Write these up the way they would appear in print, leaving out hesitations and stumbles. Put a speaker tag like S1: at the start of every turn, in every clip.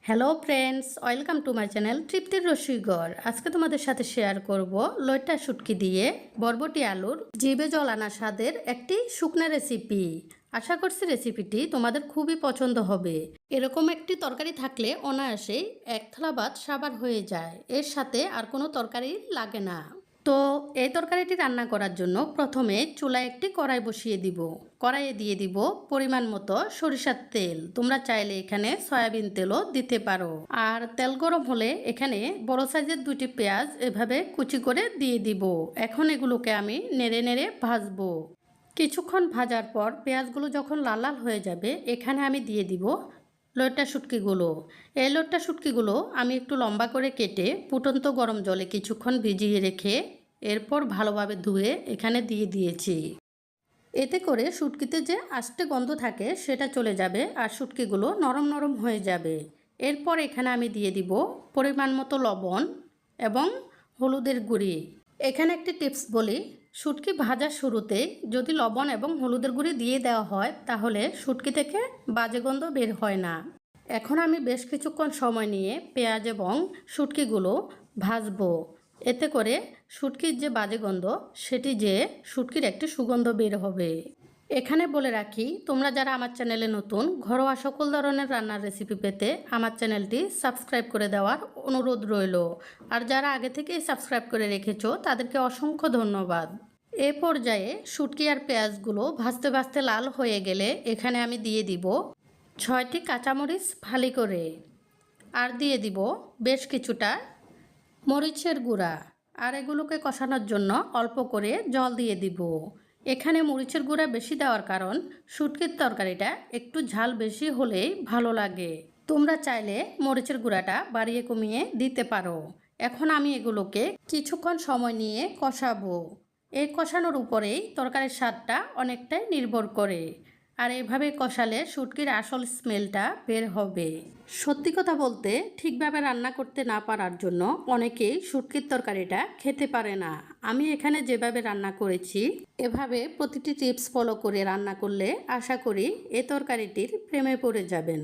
S1: Hello friends, welcome to my channel তৃপ্তির রসইঘর। আজকে তোমাদের সাথে শেয়ার করব লইট্টা শুটকি দিয়ে বরবটি আলুর জিভে জল আনা স্বাদের একটি শুকনা রেসিপি। আশা করছি রেসিপিটি তোমাদের খুবই পছন্দ হবে। এরকম একটি তরকারি থাকলে অনায়াসেই এক থালা ভাত সাবার হয়ে যায়, এর সাথে আর কোনো তরকারি লাগে না। তো এই তরকারিটি রান্না করার জন্য প্রথমে চুলায় একটি কড়াই বসিয়ে দিব। কড়াইয়ে দিয়ে দিব পরিমাণ মতো সরিষার তেল। তোমরা চাইলে এখানে সয়াবিন তেলও দিতে পারো। আর তেল গরম হলে এখানে বড় সাইজের 2টি পেঁয়াজ এভাবে কুচি করে দিয়ে দিব। এখন এগুলোকে আমি নেড়ে নেড়ে ভাজবো। কিছুক্ষণ ভাজার পর পেঁয়াজগুলো যখন লাল লাল হয়ে যাবে, এখানে আমি দিয়ে দিব লইট্টা শুটকিগুলো। এই লইট্টা শুটকিগুলো আমি একটু লম্বা করে কেটে ফুটন্ত গরম জলে কিছুক্ষণ ভিজিয়ে রেখে এরপর ভালোভাবে ধুয়ে এখানে দিয়ে দিয়েছি। এতে করে শুটকিতে যে আষ্টে গন্ধ থাকে সেটা চলে যাবে আর শুটকিগুলো নরম নরম হয়ে যাবে। এরপর এখানে আমি দিয়ে দিব পরিমাণ মতো লবণ এবং হলুদের গুঁড়ি। এখানে একটি টিপস বলি, শুটকি ভাজার শুরুতে যদি লবণ এবং হলুদের গুঁড়ি দিয়ে দেওয়া হয় তাহলে শুটকি থেকে বাজে গন্ধ বের হয় না। এখন আমি বেশ কিছুক্ষণ সময় নিয়ে পেঁয়াজ এবং শুটকিগুলো ভাজবো। এতে করে শুটকির যে বাজে গন্ধ সেটি যে শুটকির একটি সুগন্ধ বের হবে। এখানে বলে রাখি, তোমরা যারা আমার চ্যানেলে নতুন, ঘরোয়া সকল ধরনের রান্নার রেসিপি পেতে আমার চ্যানেলটি সাবস্ক্রাইব করে দেওয়ার অনুরোধ রইল। আর যারা আগে থেকেই সাবস্ক্রাইব করে রেখেছো তাদেরকে অসংখ্য ধন্যবাদ। এ পর্যায়ে শুটকি আর পেঁয়াজগুলো ভাজতে ভাজতে লাল হয়ে গেলে এখানে আমি দিয়ে দিব 6টি কাঁচামরিচ ফালি করে। আর দিয়ে দিব বেশ কিছুটা মরিচের গুঁড়া। আর এগুলোকে কষানোর জন্য অল্প করে জল দিয়ে দিব। এখানে মরিচের গুঁড়া বেশি দেওয়ার কারণ শুটকির তরকারিটা একটু ঝাল বেশি হলেই ভালো লাগে। তোমরা চাইলে মরিচের গুঁড়াটা বাড়িয়ে কমিয়ে দিতে পারো। এখন আমি এগুলোকে কিছুক্ষণ সময় নিয়ে কষাবো। এই কষানোর উপরেই তরকারির স্বাদটা অনেকটাই নির্ভর করে। আর এভাবে কষালে শুটকির আসল স্মেলটা বের হবে। সত্যি কথা বলতে ঠিকভাবে রান্না করতে না পারার জন্য অনেকেই শুটকির তরকারিটা খেতে পারে না। আমি এখানে যেভাবে রান্না করেছি এভাবে প্রতিটি টিপস ফলো করে রান্না করলে আশা করি এ তরকারিটির প্রেমে পড়ে যাবেন।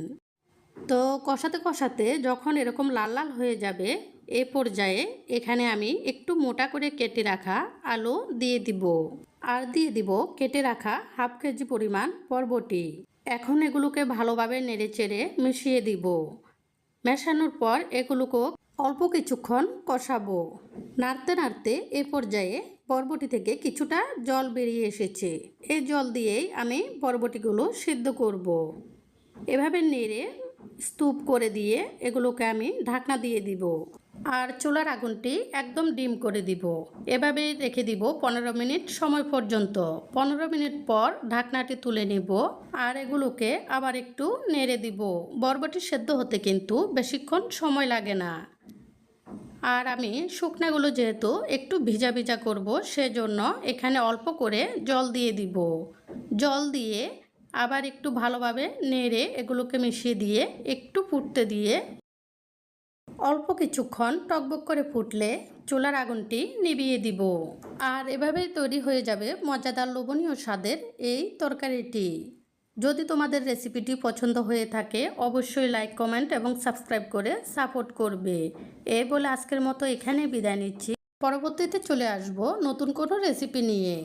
S1: তো কষাতে কষাতে যখন এরকম লাল লাল হয়ে যাবে এ পর্যায়ে এখানে আমি একটু মোটা করে কেটে রাখা আলু দিয়ে দিব। আর দিয়ে দিব কেটে রাখা হাফ কেজি পরিমাণ বরবটি। এখন এগুলোকে ভালোভাবে নেড়ে চেড়ে মিশিয়ে দিব। মেশানোর পর এগুলোকে অল্প কিছুক্ষণ কষাবো। নাড়তে নাড়তে এ পর্যায়ে বরবটি থেকে কিছুটা জল বেরিয়ে এসেছে। এই জল দিয়েই আমি বরবটিগুলো সিদ্ধ করব। এভাবে নেড়ে স্তূপ করে দিয়ে এগুলোকে আমি ঢাকনা দিয়ে দিব। আর চুলার আগুনটি একদম ডিম করে দিব। এভাবে রেখে দিব 15 মিনিট সময় পর্যন্ত। 15 মিনিট পর ঢাকনাটি তুলে নিব আর এগুলোকে আবার একটু নেড়ে দিব। বরবটি সেদ্ধ হতে কিন্তু বেশিক্ষণ সময় লাগে না। আর আমি শুকনাগুলো যেহেতু একটু ভিজা ভিজা করব সেজন্য এখানে অল্প করে জল দিয়ে দিব। জল দিয়ে আবার একটু ভালোভাবে নেড়ে এগুলোকে মিশিয়ে দিয়ে একটু ফুটতে দিয়ে অল্প কিছুক্ষণ টকবক করে ফুটলে চুলার আগুনটি নিভিয়ে দিব। আর এভাবেই তৈরি হয়ে যাবে মজাদার লোভনীয় স্বাদের এই তরকারিটি। যদি তোমাদের রেসিপিটি পছন্দ হয়ে থাকে অবশ্যই লাইক, কমেন্ট এবং সাবস্ক্রাইব করে সাপোর্ট করবে। এই বলে আজকের মতো এখানে বিদায় নিচ্ছি। পরবর্তীতে চলে আসব নতুন কোনো রেসিপি নিয়ে।